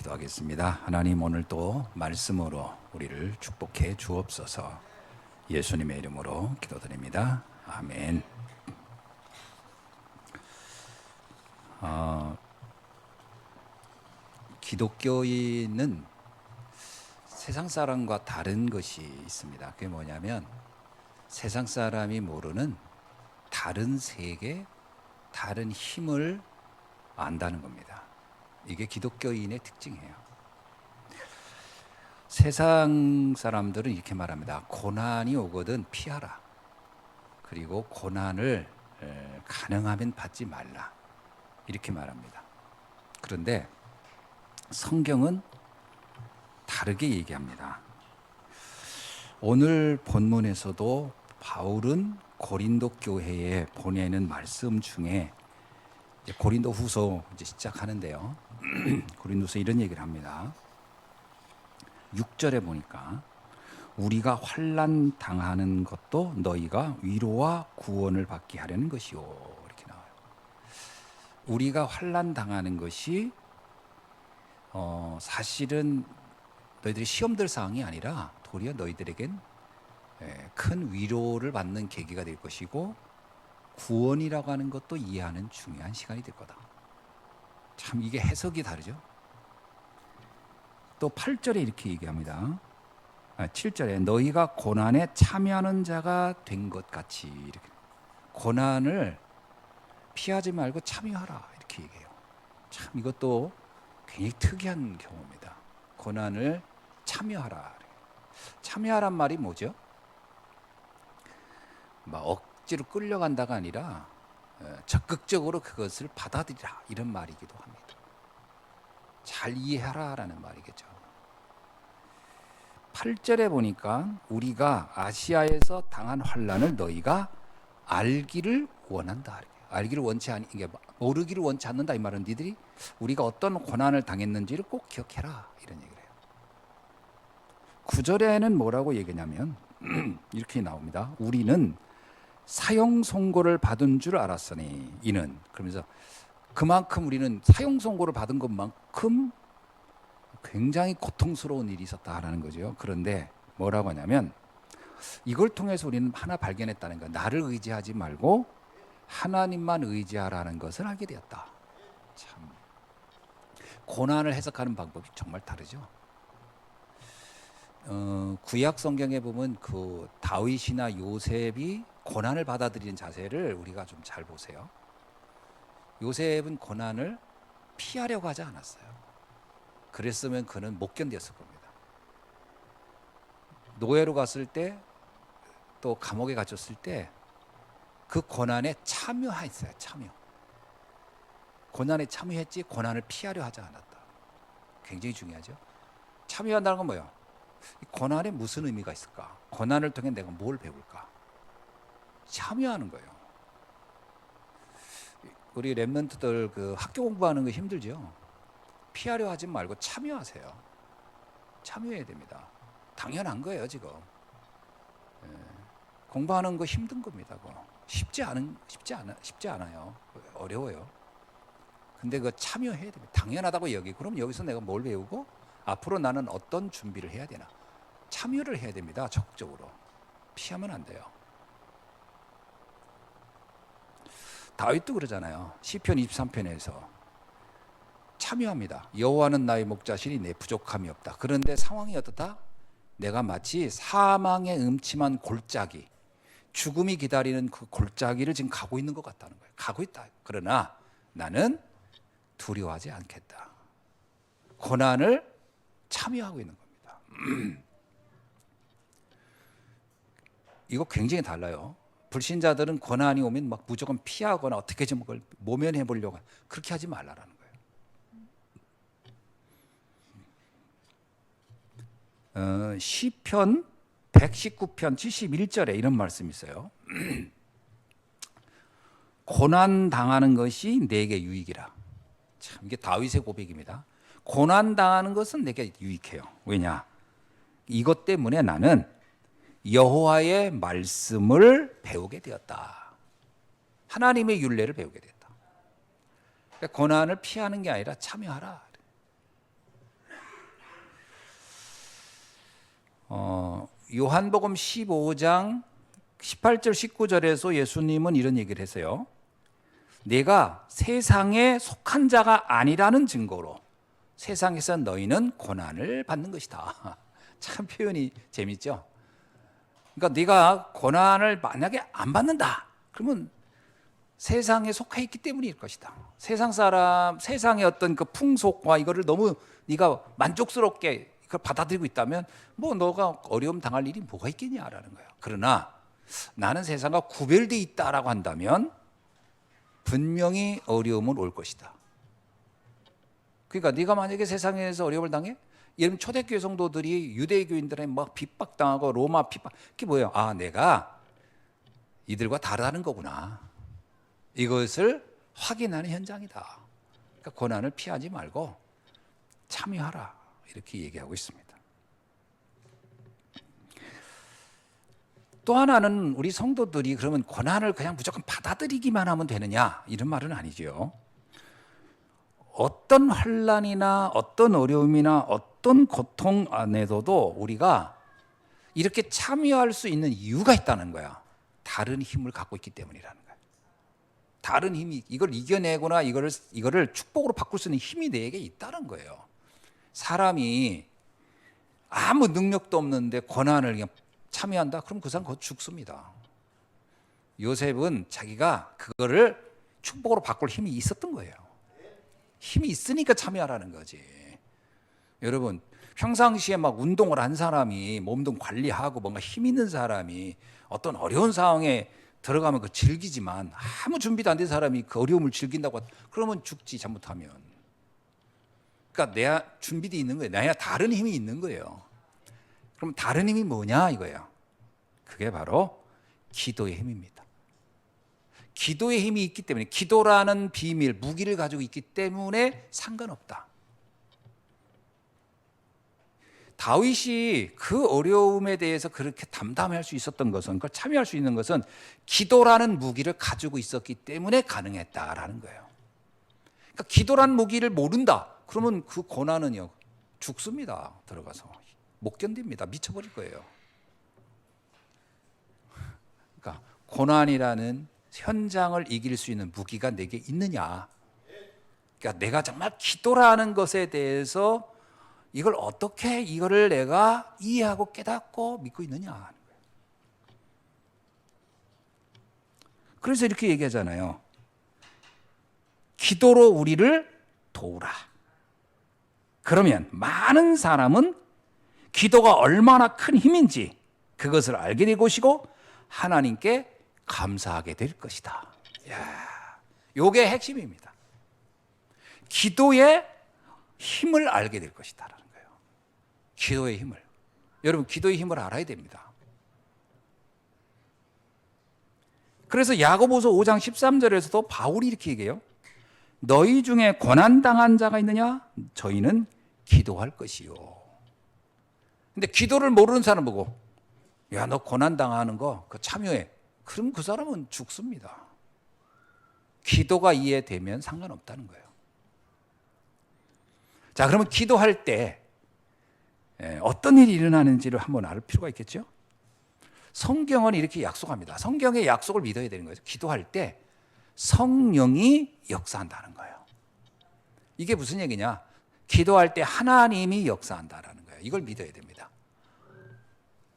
기도하겠습니다. 하나님, 오늘 또 말씀으로 우리를 축복해 주옵소서. 예수님의 이름으로 기도드립니다. 아멘. 기독교인은 세상 사람과 다른 것이 있습니다. 그게 뭐냐면 세상 사람이 모르는 다른 세계, 다른 힘을 안다는 겁니다. 이게 기독교인의 특징이에요. 세상 사람들은 이렇게 말합니다. 고난이 오거든 피하라. 그리고 고난을 가능하면 받지 말라. 이렇게 말합니다. 그런데 성경은 다르게 얘기합니다. 오늘 본문에서도 바울은 고린도 교회에 보내는 말씀 중에 고린도 후서 이제 시작하는데요. 고린도서 이런 얘기를 합니다. 6절에 보니까 우리가 환난 당하는 것도 너희가 위로와 구원을 받게 하려는 것이요, 이렇게 나와요. 우리가 환난 당하는 것이 사실은 너희들이 시험될 사항이 아니라 도리어 너희들에겐 큰 위로를 받는 계기가 될 것이고 구원이라고 하는 것도 이해하는 중요한 시간이 될 거다. 참 이게 해석이 다르죠. 또 8절에 이렇게 얘기합니다. 7절에 너희가 고난에 참여하는 자가 된 것 같이, 이렇게 고난을 피하지 말고 참여하라, 이렇게 얘기해요. 참 이것도 굉장히 특이한 경우입니다. 고난을 참여하라. 참여하란 말이 뭐죠? 막 억지로 끌려간다가 아니라 적극적으로 그것을 받아들이라, 이런 말이기도 합니다. 잘 이해하라라는 말이겠죠. 8절에 보니까 우리가 아시아에서 당한 환난을 너희가 알기를 원한다. 알기를 원치 않, 이게 모르기를 원치 않는다, 이 말은 니들이 우리가 어떤 고난을 당했는지를 꼭 기억해라, 이런 얘기를 해요. 9절에는 뭐라고 얘기냐면 이렇게 나옵니다. 우리는 사형 선고를 받은 줄 알았으니 이는, 그러면서 그만큼 우리는 사형 선고를 받은 것만큼 굉장히 고통스러운 일이 있었다라는 거죠. 그런데 뭐라고 하냐면 이걸 통해서 우리는 하나 발견했다는 거예요. 나를 의지하지 말고 하나님만 의지하라는 것을 알게 되었다. 참 고난을 해석하는 방법이 정말 다르죠. 구약 성경에 보면 그 다윗이나 요셉이 고난을 받아들이는 자세를 우리가 좀 잘 보세요. 요셉은 고난을 피하려고 하지 않았어요. 그랬으면 그는 못 견뎠을 겁니다. 노예로 갔을 때, 또 감옥에 갇혔을 때 그 고난에 참여했어요. 참여. 고난에 참여했지 고난을 피하려 하지 않았다. 굉장히 중요하죠. 참여한다는 건 뭐예요? 고난에 무슨 의미가 있을까? 고난을 통해 내가 뭘 배울까? 참여하는 거예요. 우리 랩런트들 그 학교 공부하는 거 힘들죠? 피하려 하지 말고 참여하세요. 참여해야 됩니다. 당연한 거예요, 지금. 공부하는 거 힘든 겁니다. 그거. 쉽지 않아요. 어려워요. 근데 그 참여해야 됩니다. 당연하다고 여기고, 그럼 여기서 내가 뭘 배우고 앞으로 나는 어떤 준비를 해야 되나? 참여를 해야 됩니다. 적극적으로. 피하면 안 돼요. 다윗도 그러잖아요. 시편 23편에서 참여합니다. 여호와는 나의 목자시니 내 부족함이 없다. 그런데 상황이 어떻다? 내가 마치 사망의 음침한 골짜기, 죽음이 기다리는 그 골짜기를 지금 가고 있는 것 같다는 거예요. 가고 있다. 그러나 나는 두려워하지 않겠다. 고난을 참여하고 있는 겁니다. 이거 굉장히 달라요. 불신자들은 고난이 오면 막 무조건 피하거나 어떻게 좀 그걸 모면해 보려고, 그렇게 하지 말라라는 거예요. 시편 119편 71절에 이런 말씀이 있어요. 고난 당하는 것이 내게 유익이라. 참 이게 다윗의 고백입니다. 고난 당하는 것은 내게 유익해요. 왜냐? 이것 때문에 나는 여호와의 말씀을 배우게 되었다. 하나님의 율례를 배우게 됐다. 그러니까 고난을 피하는 게 아니라 참여하라. 요한복음 15장 18절 19절에서 예수님은 이런 얘기를 했어요. 내가 세상에 속한 자가 아니라는 증거로 세상에서 너희는 고난을 받는 것이다. 참 표현이 재밌죠. 그러니까 네가 고난을 만약에 안 받는다, 그러면 세상에 속해 있기 때문일 것이다. 세상 사람, 세상의 어떤 그 풍속과 이거를 너무 네가 만족스럽게 그걸 받아들이고 있다면 뭐 너가 어려움 당할 일이 뭐가 있겠냐라는 거예요. 그러나 나는 세상과 구별되어 있다라고 한다면 분명히 어려움은 올 것이다. 그러니까 네가 만약에 세상에서 어려움을 당해, 예를 들면 초대교회 성도들이 유대교인들에 막 핍박당하고 로마 핍박, 그게 뭐예요? 아, 내가 이들과 다르다는 거구나. 이것을 확인하는 현장이다. 그러니까 고난을 피하지 말고 참여하라, 이렇게 얘기하고 있습니다. 또 하나는 우리 성도들이 그러면 고난을 그냥 무조건 받아들이기만 하면 되느냐, 이런 말은 아니죠. 어떤 환난이나 어떤 어려움이나 어떤 고통 안에서도 우리가 이렇게 참여할 수 있는 이유가 있다는 거야. 다른 힘을 갖고 있기 때문이라는 거야. 다른 힘이, 이걸 이겨내거나 이거를 축복으로 바꿀 수 있는 힘이 내게 있다는 거예요. 사람이 아무 능력도 없는데 고난을 그냥 참여한다? 그럼 그 사람 곧 죽습니다. 요셉은 자기가 그거를 축복으로 바꿀 힘이 있었던 거예요. 힘이 있으니까 참여하라는 거지. 여러분, 평상시에 막 운동을 한 사람이, 몸도 관리하고 뭔가 힘 있는 사람이 어떤 어려운 상황에 들어가면 그 즐기지만, 아무 준비도 안 된 사람이 그 어려움을 즐긴다고 그러면 죽지, 잘못하면. 그러니까 내가 준비되어 있는 거예요. 내가 다른 힘이 있는 거예요. 그럼 다른 힘이 뭐냐 이거예요. 그게 바로 기도의 힘입니다. 기도의 힘이 있기 때문에, 기도라는 비밀, 무기를 가지고 있기 때문에 상관없다. 다윗이 그 어려움에 대해서 그렇게 담담할 수 있었던 것은, 그걸 참여할 수 있는 것은 기도라는 무기를 가지고 있었기 때문에 가능했다라는 거예요. 그러니까 기도라는 무기를 모른다, 그러면 그 고난은요 죽습니다. 들어가서 못 견딥니다. 미쳐버릴 거예요. 그러니까 고난이라는 현장을 이길 수 있는 무기가 내게 있느냐. 그러니까 내가 정말 기도라는 것에 대해서 이걸 어떻게, 이거를 내가 이해하고 깨닫고 믿고 있느냐 하는 거예요. 그래서 이렇게 얘기하잖아요. 기도로 우리를 도우라. 그러면 많은 사람은 기도가 얼마나 큰 힘인지 그것을 알게 될 것이고 하나님께 감사하게 될 것이다. 이야, 요게 핵심입니다. 기도의 힘을 알게 될 것이다라는 거예요. 기도의 힘을. 여러분, 기도의 힘을 알아야 됩니다. 그래서 야고보서 5장 13절에서도 바울이 이렇게 얘기해요. 너희 중에 고난당한 자가 있느냐? 저희는 기도할 것이요. 근데 기도를 모르는 사람 보고, 야, 너 고난당하는 거 그거 참여해. 그럼 그 사람은 죽습니다. 기도가 이해되면 상관없다는 거예요. 자, 그러면 기도할 때 어떤 일이 일어나는지를 한번 알 필요가 있겠죠? 성경은 이렇게 약속합니다. 성경의 약속을 믿어야 되는 거예요. 기도할 때 성령이 역사한다는 거예요. 이게 무슨 얘기냐? 기도할 때 하나님이 역사한다는 거예요. 이걸 믿어야 됩니다.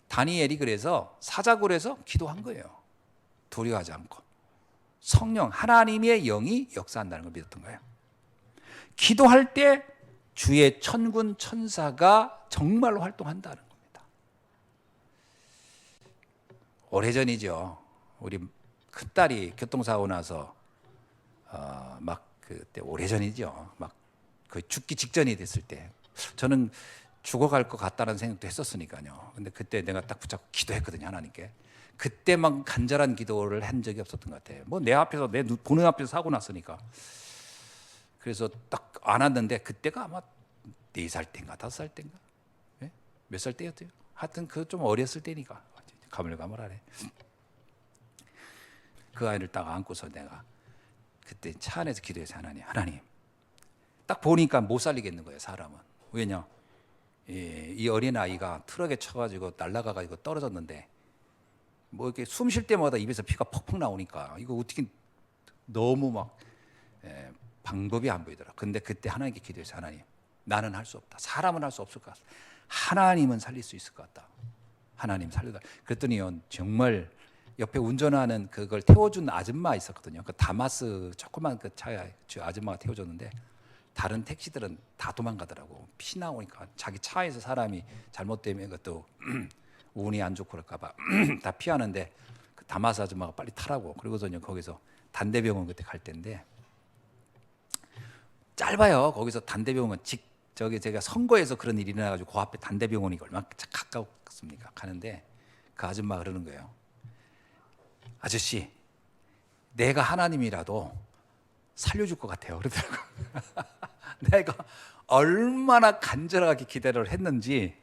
다니엘이 그래서 사자굴에서 기도한 거예요. 두려워하지 않고. 성령, 하나님의 영이 역사한다는 걸 믿었던 거예요. 기도할 때 주의 천군 천사가 정말로 활동한다는 겁니다. 오래전이죠. 우리 큰딸이 교통사고 나서 막 그때 오래전이죠. 막 거의 죽기 직전이 됐을 때 저는 죽어갈 것 같다는 생각도 했었으니까요. 근데 그때 내가 딱 붙잡고 기도했거든요, 하나님께. 그때만 간절한 기도를 한 적이 없었던 것 같아요. 뭐 내 앞에서, 내 보는 앞에서 사고 났으니까. 그래서 딱 안았는데 그때가 아마 4살 때인가 5살 때인가, 네? 몇 살 때였대요. 하여튼 그 좀 어렸을 때니까 가물가물하네. 그 아이를 딱 안고서 내가 그때 차 안에서 기도해서 하나님 딱 보니까 못 살리겠는 거예요, 사람은. 왜냐? 이 어린 아이가 트럭에 쳐가지고 날아가가지고 떨어졌는데 뭐 이렇게 숨 쉴 때마다 입에서 피가 퍽퍽 나오니까 이거 어떻게 너무 막 방법이 안 보이더라. 근데 그때 하나님께 기도했어요. 하나님, 나는 할 수 없다. 사람은 할 수 없을 것 같다. 하나님은 살릴 수 있을 것 같다. 하나님 살려달라. 그랬더니요, 정말 옆에 운전하는 그걸 태워준 아줌마 있었거든요. 그 다마스 조그만 그 차에 아줌마가 태워줬는데 다른 택시들은 다 도망가더라고. 피 나오니까 자기 차에서 사람이 잘못되면 그것도 운이 안 좋고 그럴까봐 다 피하는데 그 다마스 아줌마가 빨리 타라고. 그리고서는 거기서 단대병원 그때 갈 때인데 짧아요. 거기서 단대병원 저기 제가 선거에서 그런 일이 일어나가지고 그 앞에 단대병원이 얼마나 가깝습니까? 가는데 그 아줌마가 그러는 거예요. 아저씨, 내가 하나님이라도 살려줄 것 같아요. 그러더라고. 내가 얼마나 간절하게 기대를 했는지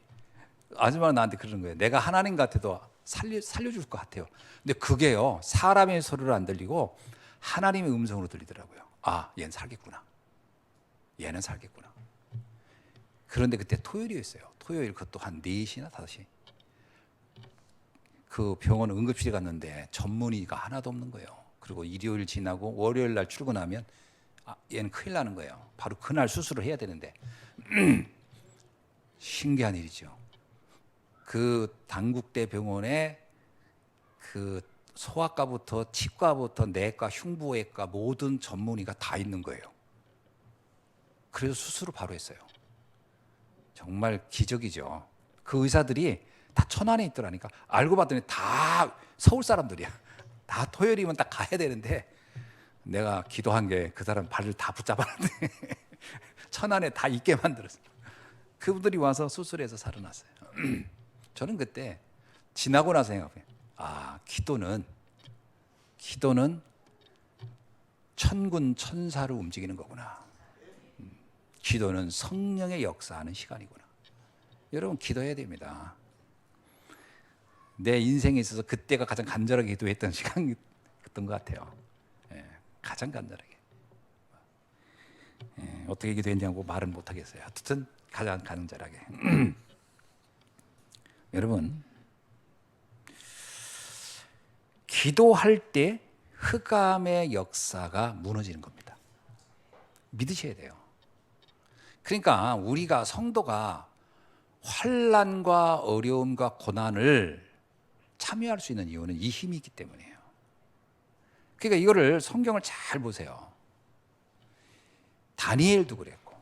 아줌마가 나한테 그러는 거예요. 내가 하나님 같아도 살려줄 것 같아요. 근데 그게요, 사람의 소리로 안 들리고 하나님의 음성으로 들리더라고요. 아, 얘는 살겠구나. 얘는 살겠구나. 그런데 그때 토요일이었어요. 토요일 그것도 한 4시나 5시. 그 병원 응급실에 갔는데 전문의가 하나도 없는 거예요. 그리고 일요일 지나고 월요일 날 출근하면 얘는 큰일 나는 거예요. 바로 그날 수술을 해야 되는데 신기한 일이죠. 그 단국대 병원에 그 소아과부터 치과부터 내과, 흉부외과 모든 전문의가 다 있는 거예요. 그래서 수술을 바로 했어요. 정말 기적이죠. 그 의사들이 다 천안에 있더라니까. 알고 봤더니 다 서울 사람들이야. 다 토요일이면 딱 가야 되는데 내가 기도한 게 그 사람 발을 다 붙잡았는데 천안에 다 있게 만들었어요. 그분들이 와서 수술해서 살아났어요. 저는 그때 지나고 나서 생각해요. 아, 기도는 천군 천사를 움직이는 거구나. 기도는 성령의 역사하는 시간이구나. 여러분, 기도해야 됩니다. 내 인생에 있어서 그때가 가장 간절하게 기도했던 시간이었던 것 같아요. 가장 간절하게. 어떻게 기도했냐고 말은 못하겠어요. 하여튼 가장 간절하게. 여러분, 기도할 때 흑암의 역사가 무너지는 겁니다. 믿으셔야 돼요. 그러니까 우리가 성도가 환난과 어려움과 고난을 참여할 수 있는 이유는 이 힘이 있기 때문이에요. 그러니까 이거를 성경을 잘 보세요. 다니엘도 그랬고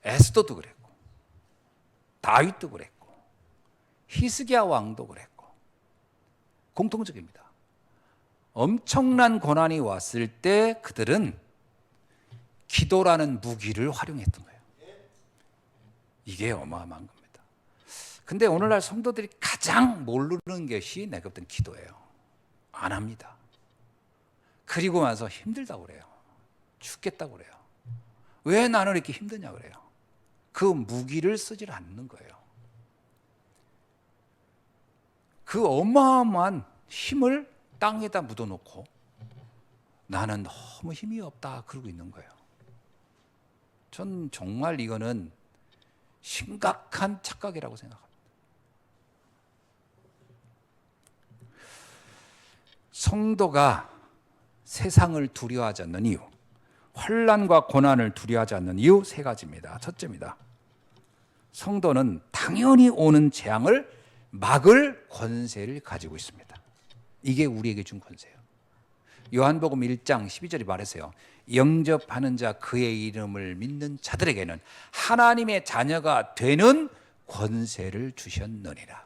에스더도 그랬고 다윗도 그랬고 히스기야 왕도 그랬고 공통적입니다. 엄청난 고난이 왔을 때 그들은 기도라는 무기를 활용했던 거예요. 이게 어마어마한 겁니다. 근데 오늘날 성도들이 가장 모르는 것이 내가 볼 땐 기도예요. 안 합니다. 그리고 나서 힘들다고 그래요. 죽겠다고 그래요. 왜 나는 이렇게 힘드냐 그래요. 그 무기를 쓰질 않는 거예요. 그 어마어마한 힘을 땅에다 묻어놓고 나는 너무 힘이 없다 그러고 있는 거예요. 전 정말 이거는 심각한 착각이라고 생각합니다. 성도가 세상을 두려워하지 않는 이유, 환난과 고난을 두려워하지 않는 이유 3가지입니다. 첫째입니다. 성도는 당연히 오는 재앙을 막을 권세를 가지고 있습니다. 이게 우리에게 준 권세예요. 요한복음 1장 12절이 말했어요. 영접하는 자 그의 이름을 믿는 자들에게는 하나님의 자녀가 되는 권세를 주셨느니라.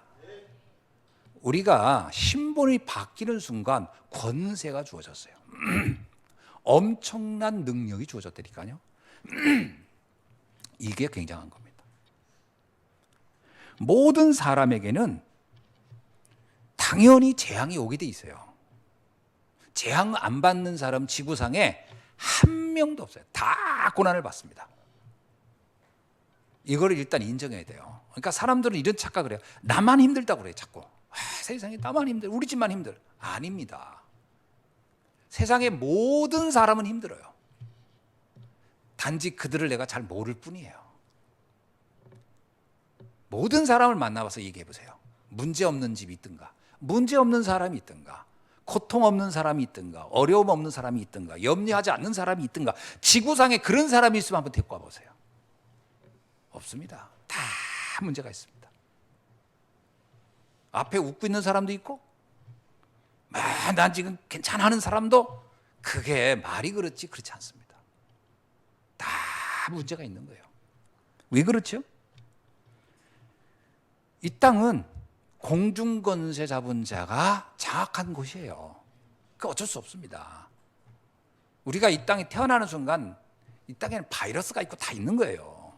우리가 신분이 바뀌는 순간 권세가 주어졌어요. 엄청난 능력이 주어졌다니까요. 이게 굉장한 겁니다. 모든 사람에게는 당연히 재앙이 오게 돼 있어요. 재앙 안 받는 사람 지구상에 한 명도 없어요. 다 고난을 받습니다. 이거를 일단 인정해야 돼요. 그러니까 사람들은 이런 착각을 해요. 나만 힘들다고 그래요, 자꾸. 세상에 나만 힘들, 우리 집만 힘들. 아닙니다. 세상의 모든 사람은 힘들어요. 단지 그들을 내가 잘 모를 뿐이에요. 모든 사람을 만나봐서 얘기해 보세요. 문제 없는 집이 있든가, 문제 없는 사람이 있든가, 고통 없는 사람이 있든가, 어려움 없는 사람이 있든가, 염려하지 않는 사람이 있든가, 지구상에 그런 사람이 있으면 한번 데리고 와보세요. 없습니다. 다 문제가 있습니다. 앞에 웃고 있는 사람도 있고, 난 지금 괜찮아 하는 사람도, 그게 말이 그렇지 그렇지 않습니다. 다 문제가 있는 거예요. 왜 그렇죠? 이 땅은 공중권세 잡은 자가 장악한 곳이에요. 그 어쩔 수 없습니다. 우리가 이 땅에 태어나는 순간 이 땅에는 바이러스가 있고 다 있는 거예요.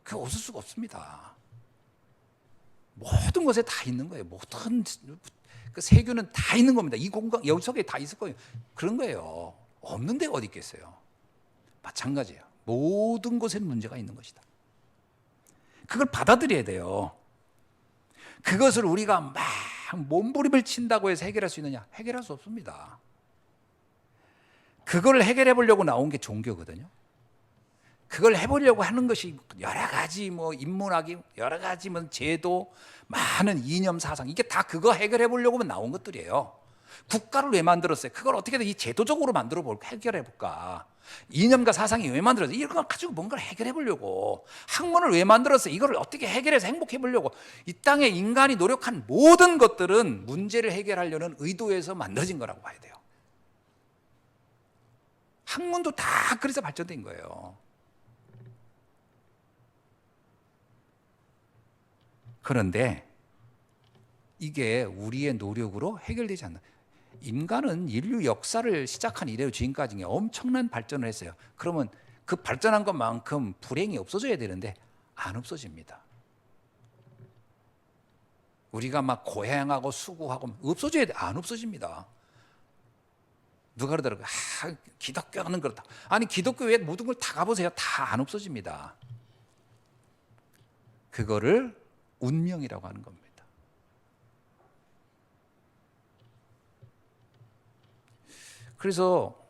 그거 없을 수가 없습니다. 모든 것에 다 있는 거예요. 모든 그 세균은 다 있는 겁니다. 이 공간 여기 속에 다 있을 거예요. 그런 거예요. 없는 데가 어디 있겠어요. 마찬가지예요. 모든 곳에는 문제가 있는 것이다. 그걸 받아들여야 돼요. 그것을 우리가 막 몸부림을 친다고 해서 해결할 수 있느냐? 해결할 수 없습니다. 그걸 해결해 보려고 나온 게 종교거든요. 그걸 해보려고 하는 것이 여러 가지 뭐 인문학이 여러 가지 뭐 제도 많은 이념 사상 이게 다 그거 해결해 보려고 나온 것들이에요. 국가를 왜 만들었어요? 그걸 어떻게든 이 제도적으로 만들어 볼까 해결해 볼까? 이념과 사상이 왜 만들었어요? 이런 걸 가지고 뭔가를 해결해 보려고. 학문을 왜 만들었어요? 이걸 어떻게 해결해서 행복해 보려고. 이 땅에 인간이 노력한 모든 것들은 문제를 해결하려는 의도에서 만들어진 거라고 봐야 돼요. 학문도 다 그래서 발전된 거예요. 그런데 이게 우리의 노력으로 해결되지 않는. 인간은 인류 역사를 시작한 이래로 지금까지 엄청난 발전을 했어요. 그러면 그 발전한 것만큼 불행이 없어져야 되는데 안 없어집니다. 우리가 막 고행하고 수고하고 없어져야 돼. 안 없어집니다. 누가 그러더라고요. 기독교는 그렇다. 아니 기독교에 모든 걸 다 가보세요. 다 안 없어집니다. 그거를 운명이라고 하는 겁니다. 그래서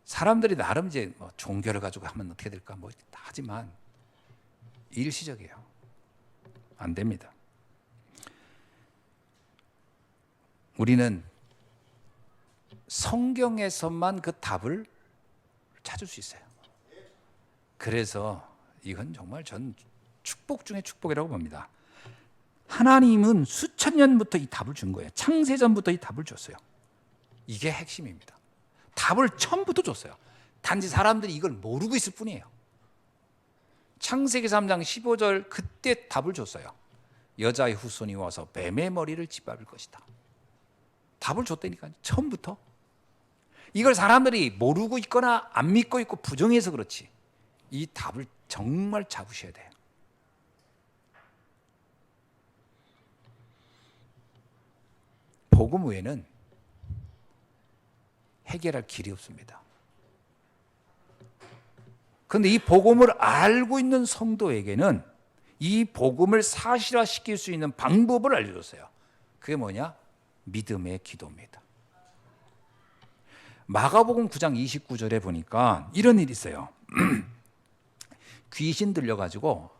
사람들이 나름 이제 뭐 종교를 가지고 하면 어떻게 될까 뭐 하지만 일시적이에요. 안 됩니다. 우리는 성경에서만 그 답을 찾을 수 있어요. 그래서 이건 정말 전 축복 중에 축복이라고 봅니다. 하나님은 수천 년부터 이 답을 준 거예요. 창세전부터 이 답을 줬어요. 이게 핵심입니다. 답을 처음부터 줬어요. 단지 사람들이 이걸 모르고 있을 뿐이에요. 창세기 3장 15절 그때 답을 줬어요. 여자의 후손이 와서 뱀의 머리를 짓밟을 것이다. 답을 줬다니까요. 처음부터. 이걸 사람들이 모르고 있거나 안 믿고 있고 부정해서 그렇지. 이 답을 정말 잡으셔야 돼요. 복음 외에는 해결할 길이 없습니다. 그런데 이 복음을 알고 있는 성도에게는 이 복음을 사실화시킬 수 있는 방법을 알려줬어요. 그게 뭐냐? 믿음의 기도입니다. 마가복음 9장 29절에 보니까 이런 일이 있어요. 귀신 들려가지고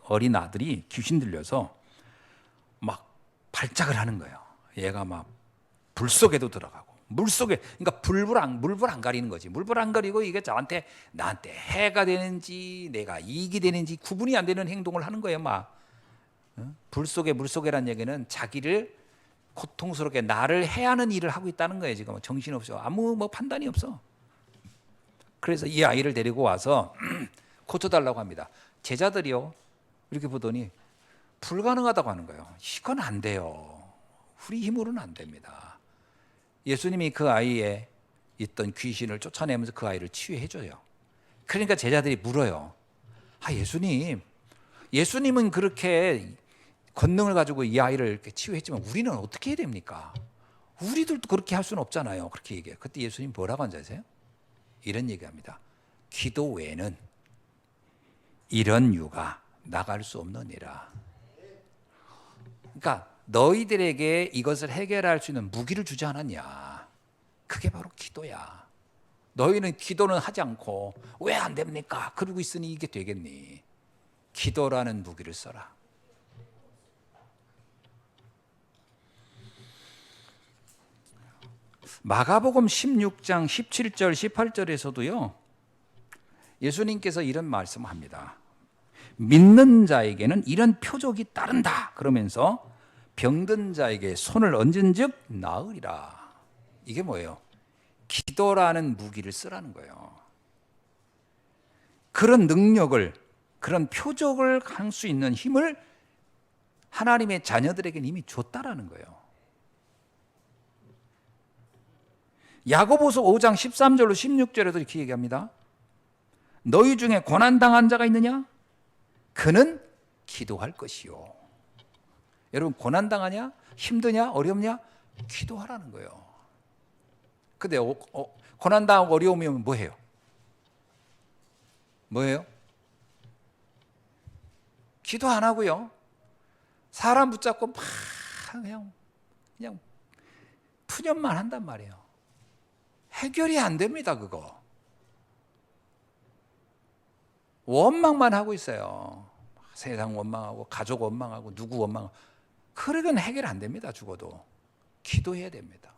어린 아들이 귀신 들려서 막 발작을 하는 거예요. 얘가 막 불 속에도 들어가고 물 속에 그러니까 물불 안 가리는 거지. 물불 안 가리고 이게 나한테 해가 되는지 내가 이익이 되는지 구분이 안 되는 행동을 하는 거예요. 막 불 속에 물 속에란 얘기는 자기를 고통스럽게 나를 해하는 일을 하고 있다는 거예요. 지금 정신없어. 아무 판단이 없어. 그래서 이 아이를 데리고 와서 고쳐달라고 합니다. 제자들이요 이렇게 보더니 불가능하다고 하는 거예요. 이건 안 돼요. 우리 힘으로는 안 됩니다. 예수님이 그 아이에 있던 귀신을 쫓아내면서 그 아이를 치유해줘요. 그러니까 제자들이 물어요. 예수님은 그렇게 권능을 가지고 이 아이를 이렇게 치유했지만 우리는 어떻게 해야 됩니까? 우리들도 그렇게 할 수는 없잖아요. 그렇게 얘기해요. 그때 예수님 뭐라고 한지 아세요? 이런 얘기합니다. 기도 외에는 이런 유가 나갈 수 없느니라. 그러니까 너희들에게 이것을 해결할 수 있는 무기를 주지 않았냐. 그게 바로 기도야. 너희는 기도는 하지 않고 왜 안 됩니까? 그러고 있으니 이게 되겠니? 기도라는 무기를 써라. 마가복음 16장 17절 18절에서도요. 예수님께서 이런 말씀을 합니다. 믿는 자에게는 이런 표적이 따른다. 그러면서 병든 자에게 손을 얹은 즉 나으리라. 이게 뭐예요? 기도라는 무기를 쓰라는 거예요. 그런 능력을, 그런 표적을 할 수 있는 힘을 하나님의 자녀들에게 이미 줬다라는 거예요. 야고보서 5장 13절로 16절에도 이렇게 얘기합니다. 너희 중에 고난당한 자가 있느냐? 그는 기도할 것이요. 여러분, 고난당하냐? 힘드냐? 어렵냐? 기도하라는 거예요. 근데 고난당하고 어려우면 뭐해요? 뭐예요? 기도 안 하고요. 사람 붙잡고 막 그냥 푸념만 한단 말이에요. 해결이 안 됩니다, 그거. 원망만 하고 있어요. 세상 원망하고 가족 원망하고 누구 원망하고. 그러면 해결 안 됩니다, 죽어도. 기도해야 됩니다.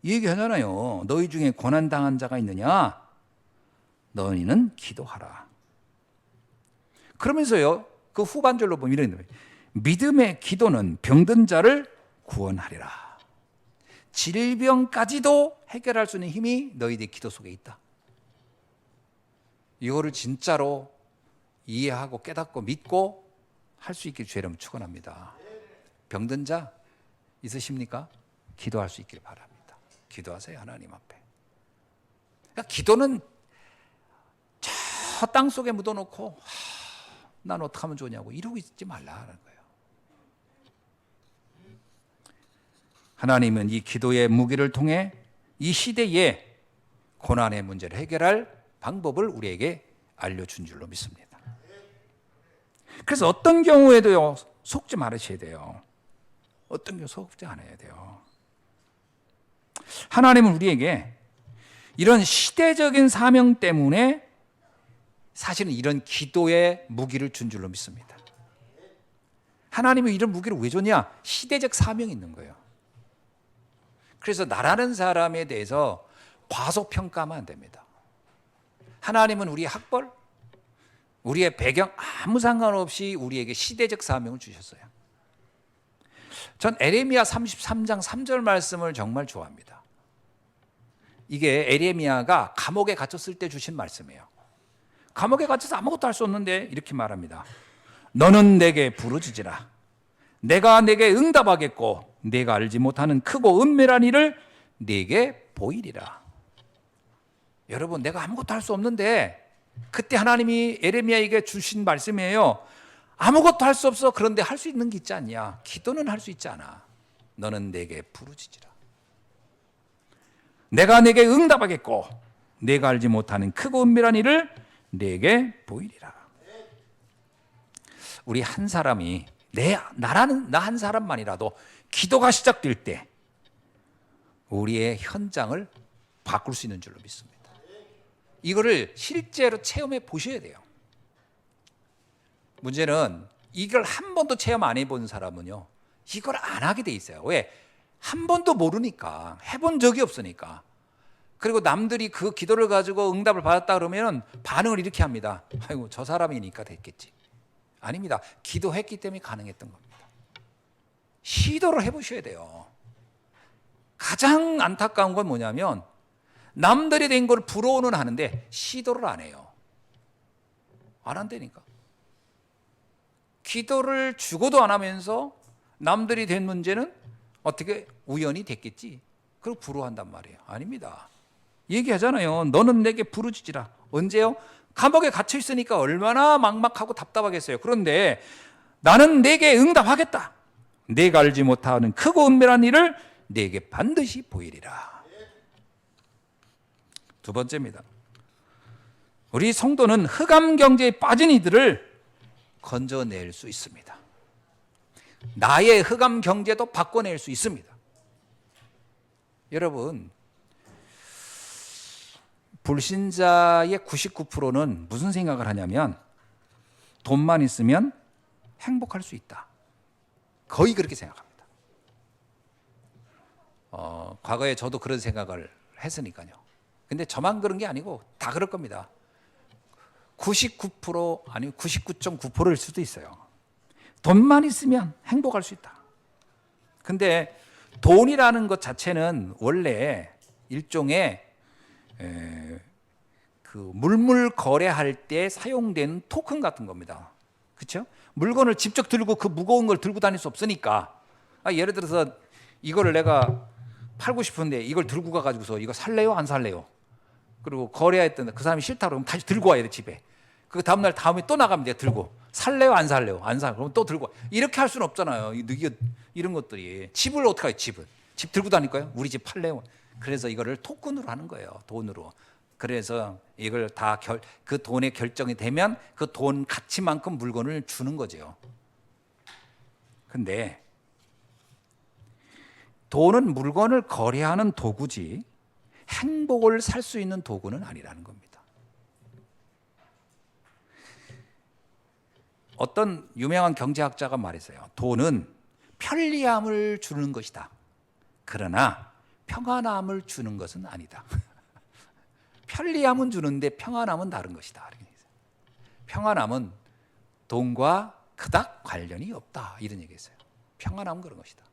이 얘기 하잖아요. 너희 중에 고난당한 자가 있느냐? 너희는 기도하라. 그러면서요, 그 후반절로 보면 이런 거예요. 믿음의 기도는 병든 자를 구원하리라. 질병까지도 해결할 수 있는 힘이 너희들의 기도 속에 있다. 이거를 진짜로 이해하고 깨닫고 믿고 할 수 있길 주의 이름으로 축원합니다. 병든 자 있으십니까? 기도할 수 있길 바랍니다. 기도하세요, 하나님 앞에. 그러니까 기도는 저 땅 속에 묻어놓고 난 어떻게 하면 좋냐고 이러고 있지 말라는 거예요. 하나님은 이 기도의 무기를 통해 이 시대의 고난의 문제를 해결할 방법을 우리에게 알려준 줄로 믿습니다. 그래서 어떤 경우에도요, 속지 말으셔야 돼요. 어떤 경우 속지 않아야 돼요. 하나님은 우리에게 이런 시대적인 사명 때문에 사실은 이런 기도의 무기를 준 줄로 믿습니다. 하나님은 이런 무기를 왜 줬냐? 시대적 사명이 있는 거예요. 그래서 나라는 사람에 대해서 과소평가하면 안 됩니다. 하나님은 우리의 학벌, 우리의 배경 아무 상관없이 우리에게 시대적 사명을 주셨어요. 전 에레미야 33장 3절 말씀을 정말 좋아합니다. 이게 에레미야가 감옥에 갇혔을 때 주신 말씀이에요. 감옥에 갇혀서 아무것도 할 수 없는데 이렇게 말합니다. 너는 내게 부르짖으라. 내가 내게 응답하겠고 내가 알지 못하는 크고 은밀한 일을 내게 보이리라. 여러분, 내가 아무것도 할 수 없는데 그때 하나님이 에레미야에게 주신 말씀이에요. 아무것도 할 수 없어. 그런데 할 수 있는 게 있지 않냐? 기도는 할 수 있지 않아. 너는 내게 부르짖으라. 내가 내게 응답하겠고 내가 알지 못하는 크고 은밀한 일을 내게 보이리라. 우리 한 사람이 나 한 사람만이라도 기도가 시작될 때 우리의 현장을 바꿀 수 있는 줄로 믿습니다. 이거를 실제로 체험해 보셔야 돼요. 문제는 이걸 한 번도 체험 안 해본 사람은요, 이걸 안 하게 돼 있어요. 왜? 한 번도 모르니까, 해본 적이 없으니까. 그리고 남들이 그 기도를 가지고 응답을 받았다 그러면 반응을 이렇게 합니다. 아이고, 저 사람이니까 됐겠지. 아닙니다. 기도했기 때문에 가능했던 겁니다. 시도를 해보셔야 돼요. 가장 안타까운 건 뭐냐면 남들이 된 걸 부러워는 하는데 시도를 안 해요. 안 한다니까. 기도를 죽어도 안 하면서 남들이 된 문제는 어떻게 우연히 됐겠지. 그리고 부러워한단 말이에요. 아닙니다. 얘기하잖아요. 너는 내게 부르짖으라. 언제요? 감옥에 갇혀 있으니까 얼마나 막막하고 답답하겠어요. 그런데 나는 내게 응답하겠다. 내가 알지 못하는 크고 은밀한 일을 내게 반드시 보이리라. 두 번째입니다. 우리 성도는 흑암 경제에 빠진 이들을 건져낼 수 있습니다. 나의 흑암 경제도 바꿔낼 수 있습니다. 여러분, 불신자의 99%는 무슨 생각을 하냐면 돈만 있으면 행복할 수 있다. 거의 그렇게 생각합니다. 과거에 저도 그런 생각을 했으니까요. 근데 저만 그런 게 아니고 다 그럴 겁니다. 99% 아니면 99.9%일 수도 있어요. 돈만 있으면 행복할 수 있다. 근데 돈이라는 것 자체는 원래 일종의 그 물물 거래할 때 사용되는 토큰 같은 겁니다. 그렇죠? 물건을 직접 들고 그 무거운 걸 들고 다닐 수 없으니까 예를 들어서 이거를 내가 팔고 싶은데 이걸 들고 가가지고서 이거 살래요? 안 살래요? 그리고 거래했던 그 사람이 싫다 그러면 다시 들고 와야 돼 집에. 그 다음날 다음에 또 나가면 돼 들고 살래요? 안 살래요? 안 사. 그러면 또 들고 와. 이렇게 할 수는 없잖아요. 이런 것들이 집을 어떻게 해요? 집 들고 다닐까요? 우리 집 팔래요? 그래서 이거를 토큰으로 하는 거예요. 돈으로. 그래서 이걸 다 그 돈의 결정이 되면 그 돈 가치만큼 물건을 주는 거죠. 근데 돈은 물건을 거래하는 도구지 행복을 살 수 있는 도구는 아니라는 겁니다. 어떤 유명한 경제학자가 말했어요. 돈은 편리함을 주는 것이다. 그러나 평안함을 주는 것은 아니다. 편리함은 주는데 평안함은 다른 것이다. 평안함은 돈과 그닥 관련이 없다. 이런 얘기했어요. 평안함은 그런 것이다.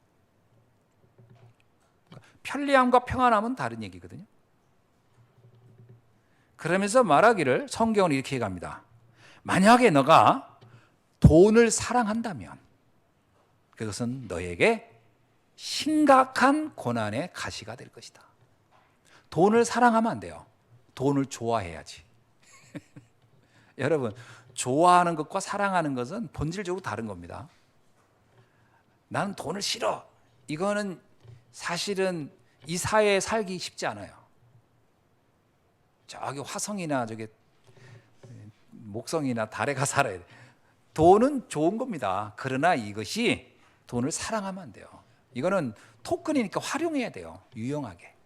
편리함과 평안함은 다른 얘기거든요. 그러면서 말하기를 성경은 이렇게 얘기합니다. 만약에 너가 돈을 사랑한다면 그것은 너에게 심각한 고난의 가시가 될 것이다. 돈을 사랑하면 안 돼요. 돈을 좋아해야지. 여러분, 좋아하는 것과 사랑하는 것은 본질적으로 다른 겁니다. 나는 돈을 싫어. 이거는 사실은 이 사회에 살기 쉽지 않아요. 저기 화성이나 저기 목성이나 달에 가 살아야 돼. 돈은 좋은 겁니다. 그러나 이것이 돈을 사랑하면 안 돼요. 이거는 토큰이니까 활용해야 돼요. 유용하게.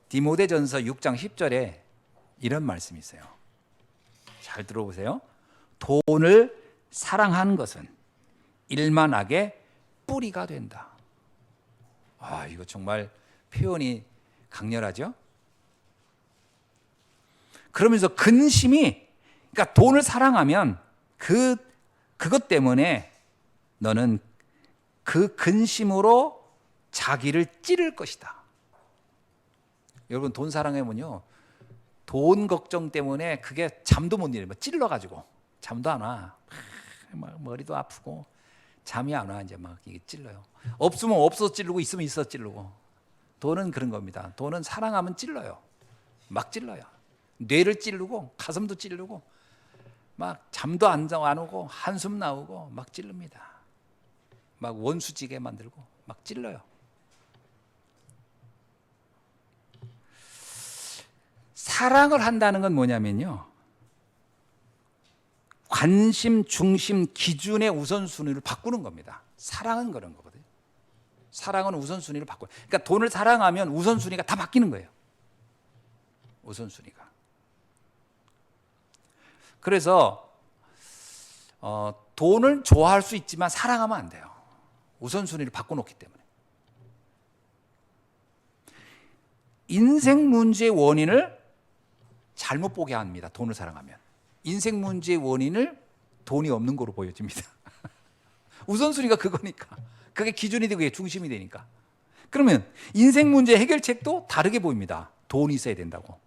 디모데전서 6장 10절에 이런 말씀이 있어요. 잘 들어보세요. 돈을 사랑하는 것은 일만하게 뿌리가 된다. 이거 정말 표현이 강렬하죠? 그러면서 근심이, 그러니까 돈을 사랑하면 그것 때문에 너는 그 근심으로 자기를 찌를 것이다. 여러분 돈 사랑하면요, 돈 걱정 때문에 그게 잠도 못 이뤄요. 찔러가지고 잠도 안 와. 막 머리도 아프고 잠이 안 와. 이제 막 이게 찔러요. 없으면 없어 찌르고 있으면 있어 찌르고. 돈은 그런 겁니다. 돈은 사랑하면 찔러요. 막 찔러요. 뇌를 찌르고 가슴도 찌르고 막 잠도 안 오고 한숨 나오고 막 찌릅니다. 막 원수지게 만들고 막 찔러요. 사랑을 한다는 건 뭐냐면요, 관심, 중심, 기준의 우선순위를 바꾸는 겁니다. 사랑은 그런 거거든요. 사랑은 우선순위를 바꿔요. 그러니까 돈을 사랑하면 우선순위가 다 바뀌는 거예요. 우선순위가. 그래서 돈을 좋아할 수 있지만 사랑하면 안 돼요. 우선순위를 바꿔놓기 때문에. 인생 문제의 원인을 잘못 보게 합니다. 돈을 사랑하면. 인생 문제의 원인을 돈이 없는 거로 보여집니다. 우선순위가 그거니까. 그게 기준이 되고 그게 중심이 되니까. 그러면 인생 문제 해결책도 다르게 보입니다. 돈이 있어야 된다고.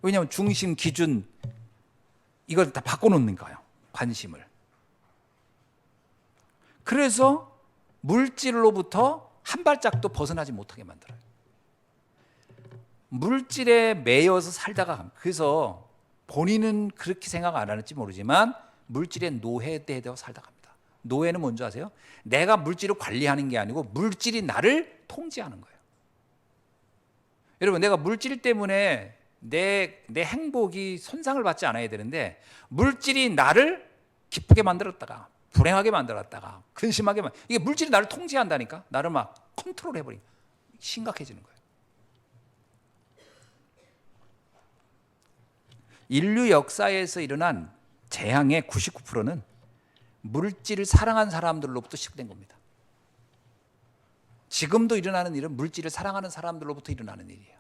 왜냐하면 중심, 기준 이걸 다 바꿔놓는거예요. 관심을. 그래서 물질로부터 한 발짝도 벗어나지 못하게 만들어요. 물질에 매여서 살다가, 그래서 본인은 그렇게 생각 안 하는지 모르지만 물질에 노예되어 살다가 합니다. 노예는 뭔지 아세요? 내가 물질을 관리하는 게 아니고 물질이 나를 통제하는 거예요. 여러분, 내가 물질 때문에 내 행복이 손상을 받지 않아야 되는데 물질이 나를 기쁘게 만들었다가 불행하게 만들었다가 근심하게 이게 물질이 나를 통제한다니까. 나를 막 컨트롤해버리니까 심각해지는 거예요. 인류 역사에서 일어난 재앙의 99%는 물질을 사랑한 사람들로부터 시작된 겁니다. 지금도 일어나는 일은 물질을 사랑하는 사람들로부터 일어나는 일이에요.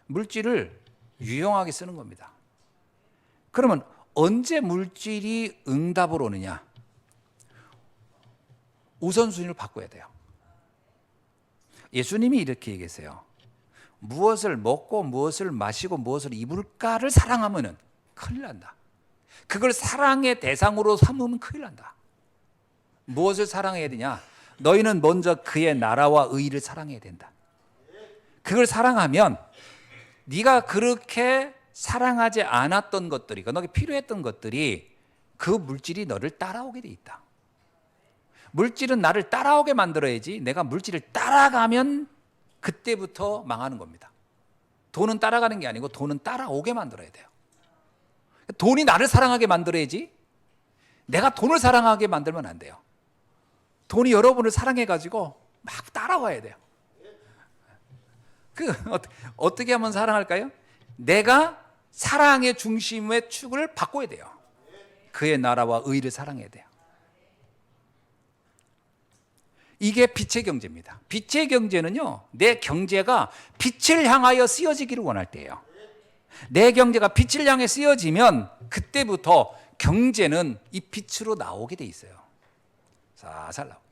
물질을 유용하게 쓰는 겁니다. 그러면 언제 물질이 응답을 오느냐? 우선순위를 바꿔야 돼요. 예수님이 이렇게 얘기했어요. 무엇을 먹고 무엇을 마시고 무엇을 입을까를 사랑하면 큰일 난다. 그걸 사랑의 대상으로 삼으면 큰일 난다. 무엇을 사랑해야 되냐? 너희는 먼저 그의 나라와 의를 사랑해야 된다. 그걸 사랑하면 네가 그렇게 사랑하지 않았던 것들이, 너에게 필요했던 것들이, 그 물질이 너를 따라오게 돼 있다. 물질은 나를 따라오게 만들어야지, 내가 물질을 따라가면 그때부터 망하는 겁니다. 돈은 따라가는 게 아니고 돈은 따라오게 만들어야 돼요. 돈이 나를 사랑하게 만들어야지, 내가 돈을 사랑하게 만들면 안 돼요. 돈이 여러분을 사랑해가지고 막 따라와야 돼요. 어떻게 하면 사랑할까요? 내가 사랑의 중심의 축을 바꿔야 돼요. 그의 나라와 의를 사랑해야 돼요. 이게 빛의 경제입니다. 빛의 경제는요, 내 경제가 빛을 향하여 쓰여지기를 원할 때예요. 내 경제가 빛을 향해 쓰여지면 그때부터 경제는 이 빛으로 나오게 돼 있어요. 살살 나오고.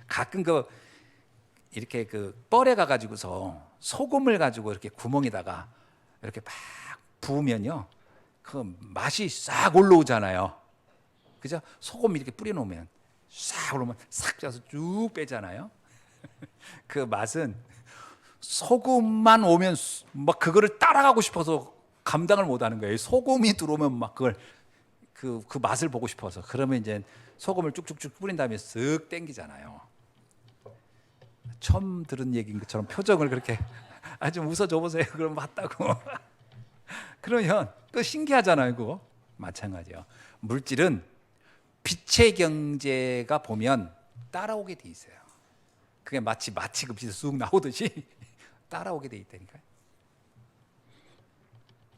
가끔 이렇게 뻘에 가가지고서 소금을 가지고 이렇게 구멍에다가 이렇게 막 부으면요, 그 맛이 싹 올라오잖아요. 그죠? 소금 이렇게 뿌려놓으면 싹 올라오면 싹 쪄서 쭉 빼잖아요. 그 맛은 소금만 오면 막 그거를 따라가고 싶어서 감당을 못하는 거예요. 소금이 들어오면 막 그걸 그 맛을 보고 싶어서. 그러면 이제 소금을 쭉쭉쭉 뿌린 다음에 쓱 땡기잖아요. 처음 들은 얘기인 것처럼 표정을 그렇게 좀 웃어줘 보세요. 그럼 맞다고. 그러면 또 신기하잖아요. 그거 마찬가지요. 물질은 빛의 경제가 보면 따라오게 돼 있어요. 그게 마치 그 빛이 쑥 나오듯이 따라오게 돼 있다니까요.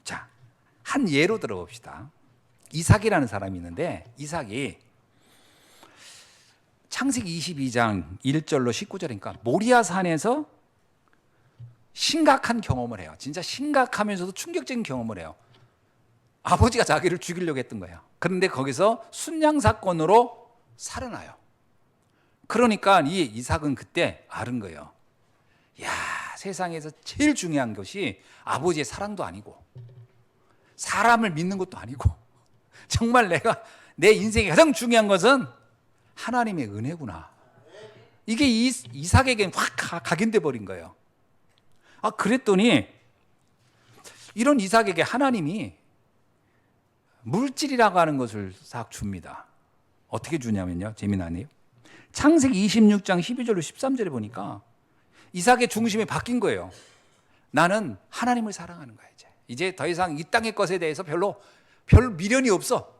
자, 한 예로 들어봅시다. 이삭이라는 사람이 있는데, 이삭이 창세기 22장 1절로 19절이니까 모리아 산에서 심각한 경험을 해요. 진짜 심각하면서도 충격적인 경험을 해요. 아버지가 자기를 죽이려고 했던 거예요. 그런데 거기서 순양 사건으로 살아나요. 그러니까 이 이삭은 그때 알은 거예요. 야, 세상에서 제일 중요한 것이 아버지의 사랑도 아니고 사람을 믿는 것도 아니고, 정말 내 인생에 가장 중요한 것은 하나님의 은혜구나. 이게 이삭에게는 확 각인돼 버린 거예요. 그랬더니 이런 이삭에게 하나님이 물질이라고 하는 것을 싹 줍니다. 어떻게 주냐면요, 재미나네요. 창세기 26장 12절로 13절에 보니까 이삭의 중심이 바뀐 거예요. 나는 하나님을 사랑하는 거야. 이제 더 이상 이 땅의 것에 대해서 별 미련이 없어.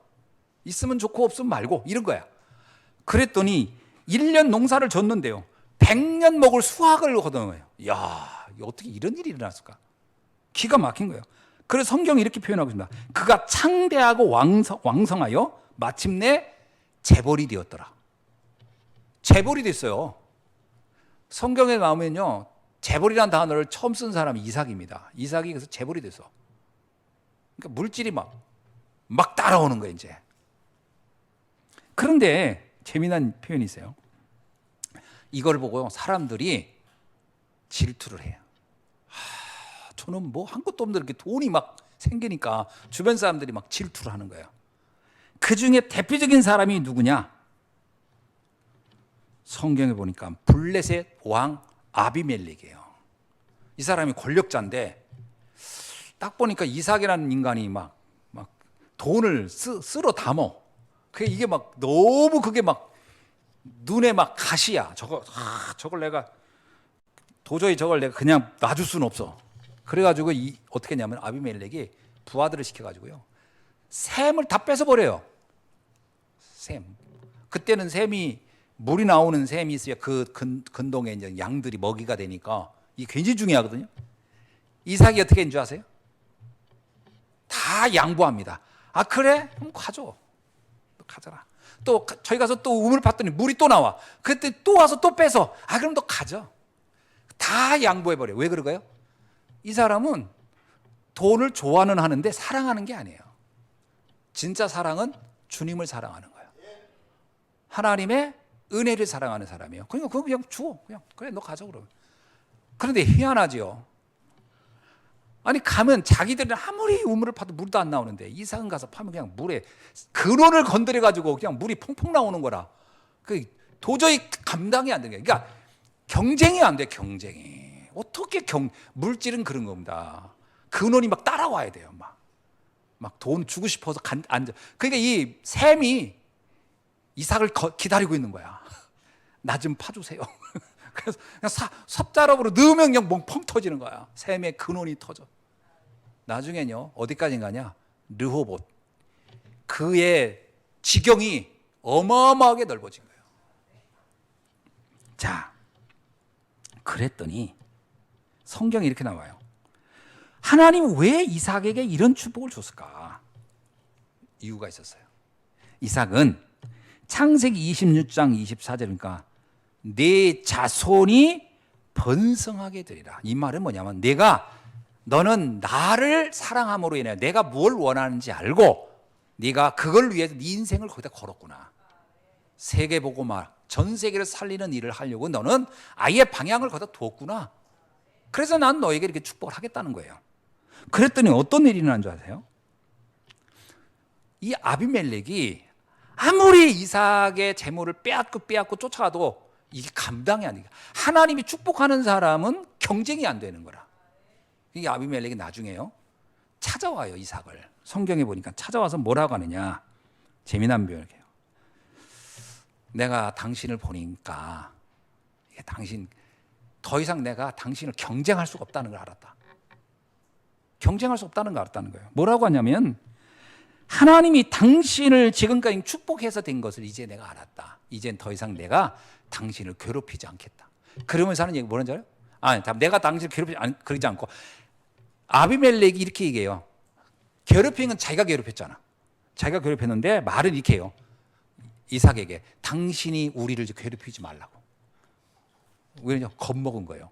있으면 좋고 없으면 말고, 이런 거야. 그랬더니 1년 농사를 졌는데요, 100년 먹을 수확을 거둔 거예요. 이야, 어떻게 이런 일이 일어났을까? 기가 막힌 거예요. 그래서 성경이 이렇게 표현하고 있습니다. 그가 창대하고 왕성하여 마침내 재벌이 되었더라. 재벌이 됐어요. 성경에 나오면요, 재벌이라는 단어를 처음 쓴 사람이 이삭입니다. 이삭이 그래서 재벌이 됐어. 그러니까 물질이 막 따라오는 거예요, 이제. 그런데 재미난 표현이 있어요. 이걸 보고 사람들이 질투를 해요. 저는 뭐 한 것도 없는데 이렇게 돈이 막 생기니까 주변 사람들이 막 질투를 하는 거예요. 그 중에 대표적인 사람이 누구냐? 성경에 보니까 블레셋 왕 아비멜렉이에요. 이 사람이 권력자인데, 딱 보니까 이삭이라는 인간이 막 돈을 쓸어 담어. 이게 너무 그게 눈에 가시야. 저걸 내가 도저히 그냥 놔줄 수는 없어. 그래가지고 어떻게 했냐면 아비멜렉이 부하들을 시켜가지고요, 샘을 다 뺏어버려요. 샘. 그때는 물이 나오는 샘이 있어야 그 근동에 이제 양들이 먹이가 되니까 이게 굉장히 중요하거든요. 이삭이 어떻게 했는 줄 아세요? 다 양보합니다. 아 그래? 그럼 가져. 가져라. 또 저희 가서 또 우물 봤더니 물이 또 나와. 그때 또 와서 또 빼서 아 그럼 너 가져. 다 양보해버려. 왜 그럴까요? 이 사람은 돈을 좋아는 하는데 사랑하는 게 아니에요. 진짜 사랑은 주님을 사랑하는 거예요. 하나님의 은혜를 사랑하는 사람이에요. 그러니까 그거 그냥 줘. 그냥 그래 너 가져 그러면. 그런데 희한하지요. 아니 가면 자기들은 아무리 우물을 파도 물도 안 나오는데 이삭은 가서 파면 그냥 물에 근원을 건드려 가지고 그냥 물이 퐁퐁 나오는 거라. 그 도저히 감당이 안 되는 거예요. 그러니까 경쟁이 안 돼. 경쟁이 어떻게 물질은 그런 겁니다. 근원이 막 따라와야 돼요. 막 돈 주고 싶어서 앉아. 그러니까 이 샘이 이삭을 기다리고 있는 거야. 나 좀 파주세요. 그래서 그냥 삽자락으로 넣으면 그냥 멍펑 터지는 거야. 샘의 근원이 터져. 나중엔요 어디까지 가냐? 르호봇. 그의 지경이 어마어마하게 넓어진 거예요. 자, 그랬더니 성경에 이렇게 나와요. 하나님은 왜 이삭에게 이런 축복을 줬을까? 이유가 있었어요. 이삭은 창세기 26장 24절이니까 네 자손이 번성하게 되리라. 이 말은 뭐냐면 너는 나를 사랑함으로 인해 내가 뭘 원하는지 알고 네가 그걸 위해서 네 인생을 거기다 걸었구나. 세계복음화, 전 세계를 살리는 일을 하려고 너는 아예 방향을 거기다 두었구나. 그래서 난 너에게 이렇게 축복을 하겠다는 거예요. 그랬더니 어떤 일이 일어난 줄 아세요? 이 아비멜렉이 아무리 이삭의 재물을 빼앗고 쫓아가도 이게 감당이 안 돼요. 하나님이 축복하는 사람은 경쟁이 안 되는 거라. 이게 아비멜렉이 나중에요 찾아와요. 이삭을 성경에 보니까 찾아와서 뭐라고 하느냐. 재미난 표현이에요. 내가 당신을 보니까 당신 더 이상 내가 당신을 경쟁할 수가 없다는 걸 알았다. 경쟁할 수 없다는 걸 알았다는 거예요. 뭐라고 하냐면 하나님이 당신을 지금까지 축복해서 된 것을 이제 내가 알았다. 이젠 더 이상 내가 당신을 괴롭히지 않겠다. 그러면서 하는 얘기 뭐라는 줄 알아요? 내가 당신을 그러지 않고 아비멜렉이 이렇게 얘기해요. 괴롭힌 건 자기가 괴롭혔잖아. 자기가 괴롭혔는데 말은 이렇게 해요. 이삭에게 당신이 우리를 괴롭히지 말라고. 왜냐? 겁먹은 거예요.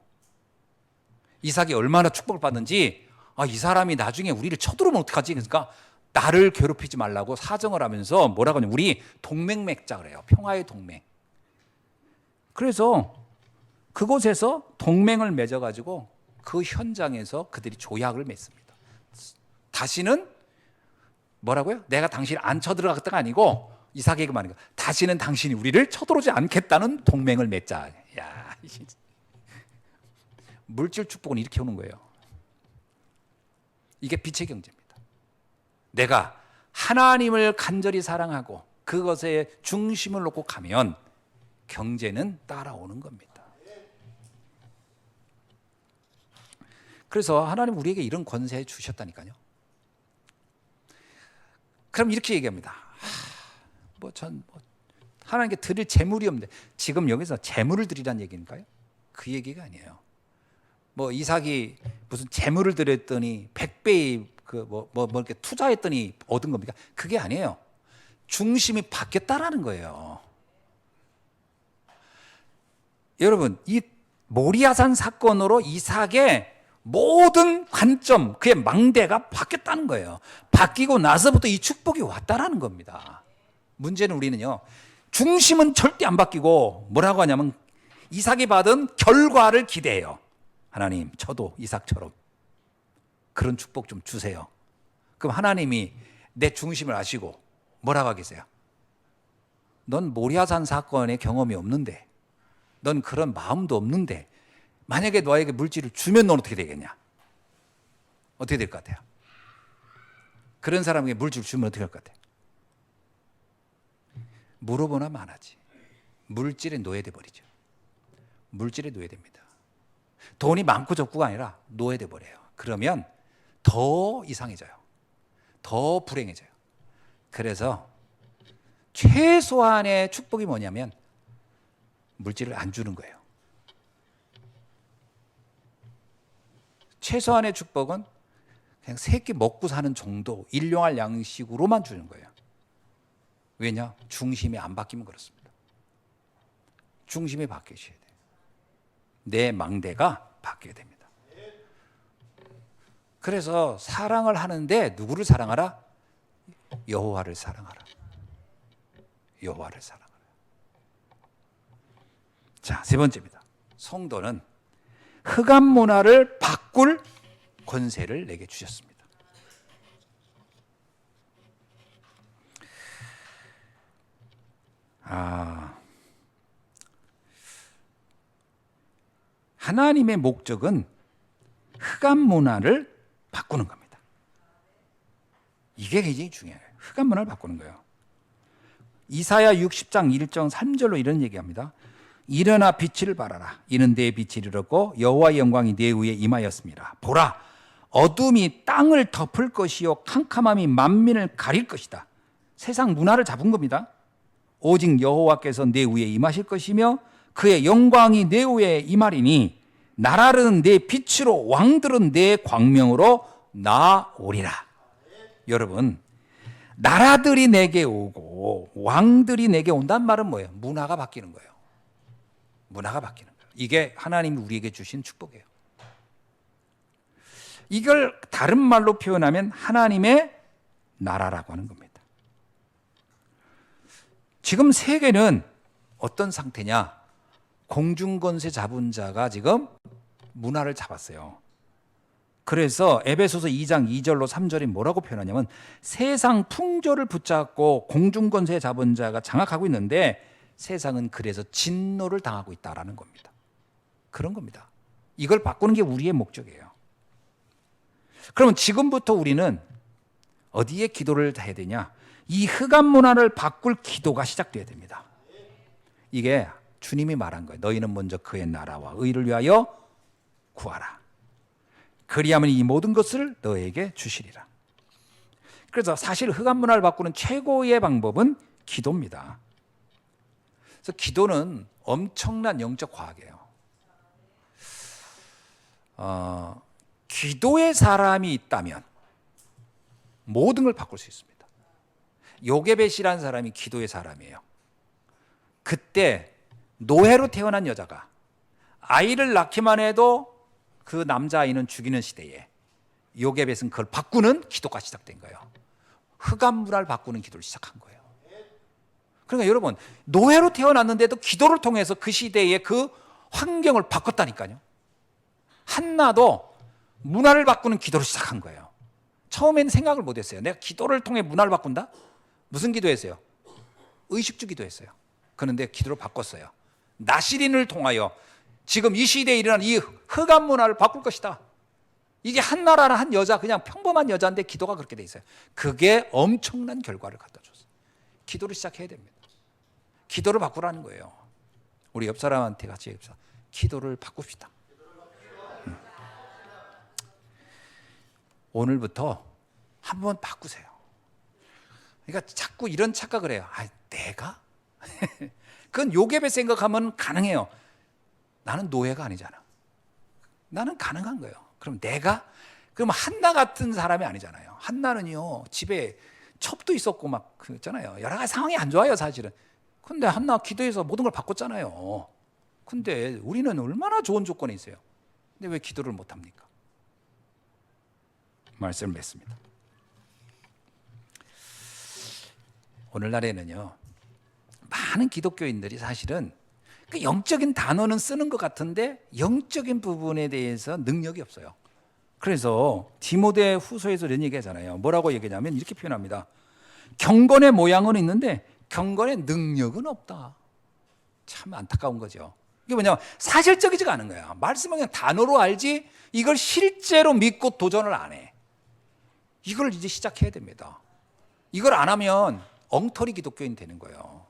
이삭이 얼마나 축복을 받는지 이 사람이 나중에 우리를 쳐들어오면 어떡하지? 그러니까 나를 괴롭히지 말라고 사정을 하면서 뭐라고 하냐면 우리 동맹 맺자 그래요. 평화의 동맹. 그래서 그곳에서 동맹을 맺어가지고 그 현장에서 그들이 조약을 맺습니다. 다시는 뭐라고요? 내가 당신을 안 쳐들어가겠다가 아니고 이삭에게 말하는 거야. 다시는 당신이 우리를 쳐들어오지 않겠다는 동맹을 맺자. 야, 물질 축복은 이렇게 오는 거예요. 이게 빛의 경제입니다. 내가 하나님을 간절히 사랑하고 그것에 중심을 놓고 가면 경제는 따라오는 겁니다. 그래서 하나님 우리에게 이런 권세 주셨다니까요. 그럼 이렇게 얘기합니다. 하나님께 드릴 재물이 없는데 지금 여기서 재물을 드리라는 얘기인가요? 그 얘기가 아니에요. 이삭이 무슨 재물을 드렸더니 100배의 이렇게 투자했더니 얻은 겁니까? 그게 아니에요. 중심이 바뀌었다라는 거예요. 여러분, 이 모리아산 사건으로 이삭의 모든 관점, 그의 망대가 바뀌었다는 거예요. 바뀌고 나서부터 이 축복이 왔다라는 겁니다. 문제는 우리는요, 중심은 절대 안 바뀌고 뭐라고 하냐면 이삭이 받은 결과를 기대해요. 하나님, 저도 이삭처럼 그런 축복 좀 주세요. 그럼 하나님이 내 중심을 아시고 뭐라고 하겠어요? 넌 모리아산 사건의 경험이 없는데, 넌 그런 마음도 없는데 만약에 너에게 물질을 주면 넌 어떻게 되겠냐? 어떻게 될 것 같아요? 그런 사람에게 물질을 주면 어떻게 할 것 같아요? 물어보나 마나지. 물질에 노예돼 버리죠. 물질에 노예됩니다. 돈이 많고 적고가 아니라 노예돼 버려요. 그러면 더 이상해져요. 더 불행해져요. 그래서 최소한의 축복이 뭐냐면 물질을 안 주는 거예요. 최소한의 축복은 그냥 세 끼 먹고 사는 정도, 일용할 양식으로만 주는 거예요. 왜냐? 중심이 안 바뀌면 그렇습니다. 중심이 바뀌셔야 돼요. 내 망대가 바뀌어야 됩니다. 그래서 사랑을 하는데 누구를 사랑하라? 여호와를 사랑하라. 여호와를 사랑하라. 자, 세 번째입니다. 성도는 흑암 문화를 바꿀 권세를 내게 주셨습니다. 하나님의 목적은 흑암 문화를 바꾸는 겁니다. 이게 굉장히 중요해요. 흑암 문화를 바꾸는 거예요. 이사야 60장 1절 3절로 이런 얘기합니다. 일어나 빛을 발하라. 이는 내 빛이 이르렀고 여호와의 영광이 내 위에 임하였습니다. 보라, 어둠이 땅을 덮을 것이요 캄캄함이 만민을 가릴 것이다. 세상 문화를 잡은 겁니다. 오직 여호와께서 내 위에 임하실 것이며 그의 영광이 내 위에 임하리니 나라는 내 빛으로 왕들은 내 광명으로 나오리라. 여러분, 나라들이 내게 오고 왕들이 내게 온다는 말은 뭐예요? 문화가 바뀌는 거예요. 문화가 바뀌는 거예요. 이게 하나님이 우리에게 주신 축복이에요. 이걸 다른 말로 표현하면 하나님의 나라라고 하는 겁니다. 지금 세계는 어떤 상태냐? 공중권세 잡은 자가 지금 문화를 잡았어요. 그래서 에베소서 2장 2절로 3절이 뭐라고 표현하냐면 세상 풍조를 붙잡고 공중권세 잡은 자가 장악하고 있는데 세상은 그래서 진노를 당하고 있다라는 겁니다. 그런 겁니다. 이걸 바꾸는 게 우리의 목적이에요. 그러면 지금부터 우리는 어디에 기도를 해야 되냐? 이 흑암 문화를 바꿀 기도가 시작돼야 됩니다. 이게 주님이 말한 거예요. 너희는 먼저 그의 나라와 의를 위하여 구하라. 그리하면 이 모든 것을 너에게 주시리라. 그래서 사실 흑암 문화를 바꾸는 최고의 방법은 기도입니다. 그래서 기도는 엄청난 영적 과학이에요. 기도의 사람이 있다면 모든 걸 바꿀 수 있습니다. 요게벳이라는 사람이 기도의 사람이에요. 그때 노예로 태어난 여자가 아이를 낳기만 해도 그 남자아이는 죽이는 시대에 요게벳은 그걸 바꾸는 기도가 시작된 거예요. 흑암 문화를 바꾸는 기도를 시작한 거예요. 그러니까 여러분, 노예로 태어났는데도 기도를 통해서 그 시대의 그 환경을 바꿨다니까요. 한나도 문화를 바꾸는 기도를 시작한 거예요. 처음에는 생각을 못했어요. 내가 기도를 통해 문화를 바꾼다? 무슨 기도했어요? 의식주 기도했어요. 그런데 기도를 바꿨어요. 나시린을 통하여 지금 이 시대에 일어난 이 흑암 문화를 바꿀 것이다. 이게 한나라는 한 여자, 그냥 평범한 여자인데 기도가 그렇게 돼 있어요. 그게 엄청난 결과를 갖다 줬어요. 기도를 시작해야 됩니다. 기도를 바꾸라는 거예요. 우리 옆 사람한테 같이 기도를 바꿉시다. 오늘부터 한번 바꾸세요. 그러니까 자꾸 이런 착각을 해요. 내가? 그건 요괴배 생각하면 가능해요. 나는 노예가 아니잖아. 나는 가능한 거예요. 그럼 내가? 그럼 한나 같은 사람이 아니잖아요. 한나는요, 집에 첩도 있었고 막 그랬잖아요. 여러 가지 상황이 안 좋아요, 사실은. 근데 한나 기도해서 모든 걸 바꿨잖아요. 근데 우리는 얼마나 좋은 조건에 있어요. 근데 왜 기도를 못 합니까? 말씀을 맺습니다. 오늘날에는요, 많은 기독교인들이 사실은 그 영적인 단어는 쓰는 것 같은데 영적인 부분에 대해서 능력이 없어요. 그래서 디모데 후서에서 이런 얘기 하잖아요. 뭐라고 얘기하냐면 이렇게 표현합니다. 경건의 모양은 있는데 경건의 능력은 없다. 참 안타까운 거죠. 이게 뭐냐면 사실적이지가 않은 거야. 말씀은 그냥 단어로 알지 이걸 실제로 믿고 도전을 안 해. 이걸 이제 시작해야 됩니다. 이걸 안 하면 엉터리 기독교인 되는 거예요.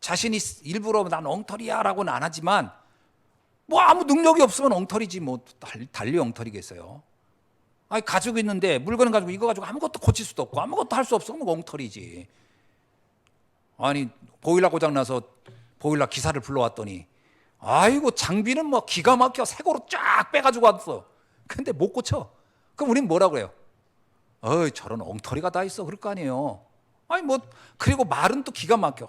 자신이 일부러 난 엉터리야 라고는 안 하지만 뭐 아무 능력이 없으면 엉터리지 뭐 달리 엉터리겠어요. 아니 가지고 있는데 물건을 가지고 이거 가지고 아무것도 고칠 수도 없고 아무것도 할 수 없으면 엉터리지. 아니 보일러 고장나서 보일러 기사를 불러왔더니 아이고 장비는 뭐 기가 막혀 새 거로 쫙 빼가지고 왔어. 근데 못 고쳐. 그럼 우린 뭐라 그래요? 어이, 저런 엉터리가 다 있어. 그럴 거 아니에요. 아니 뭐 그리고 말은 또 기가 막혀.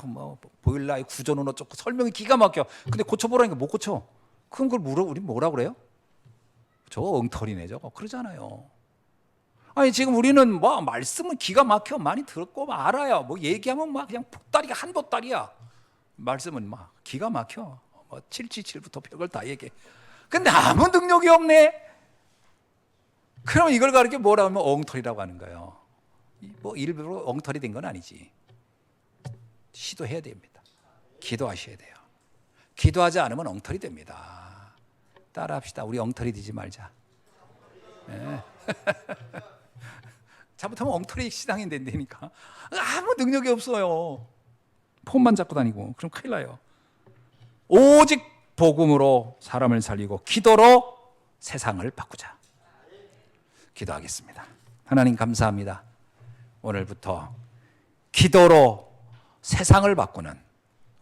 뭐 보일러의 구조는 어쩌고 설명이 기가 막혀. 근데 고쳐보라니까 못 고쳐. 그럼 그걸 우리 뭐라 그래요? 저거 엉터리네 저거. 그러잖아요. 아니 지금 우리는 뭐 말씀은 기가 막혀 많이 들었고 알아요. 뭐 얘기하면 막 그냥 보따리가 한 보따리야. 말씀은 막 기가 막혀. 뭐 777부터 별걸 다 얘기해. 근데 아무 능력이 없네. 그럼 이걸 가르쳐 뭐라 하면 엉터리라고 하는 거예요. 뭐 일부러 엉터리 된 건 아니지. 시도해야 됩니다. 기도하셔야 돼요. 기도하지 않으면 엉터리 됩니다. 따라합시다. 우리 엉터리 되지 말자. 네. 잘못하면 엉터리 시장이 된다니까. 아무 능력이 없어요. 폰만 잡고 다니고 그럼 큰일 나요. 오직 복음으로 사람을 살리고 기도로 세상을 바꾸자. 기도하겠습니다. 하나님 감사합니다. 오늘부터 기도로 세상을 바꾸는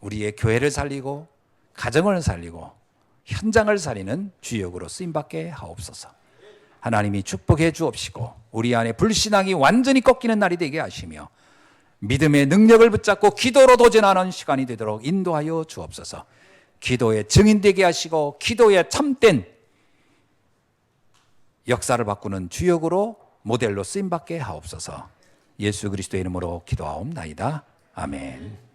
우리의 교회를 살리고 가정을 살리고 현장을 살리는 주역으로 쓰임받게 하옵소서. 하나님이 축복해 주옵시고 우리 안에 불신앙이 완전히 꺾이는 날이 되게 하시며 믿음의 능력을 붙잡고 기도로 도전하는 시간이 되도록 인도하여 주옵소서. 기도의 증인 되게 하시고 기도의 참된 역사를 바꾸는 주역으로 모델로 쓰임받게 하옵소서. 예수 그리스도의 이름으로 기도하옵나이다. 아멘.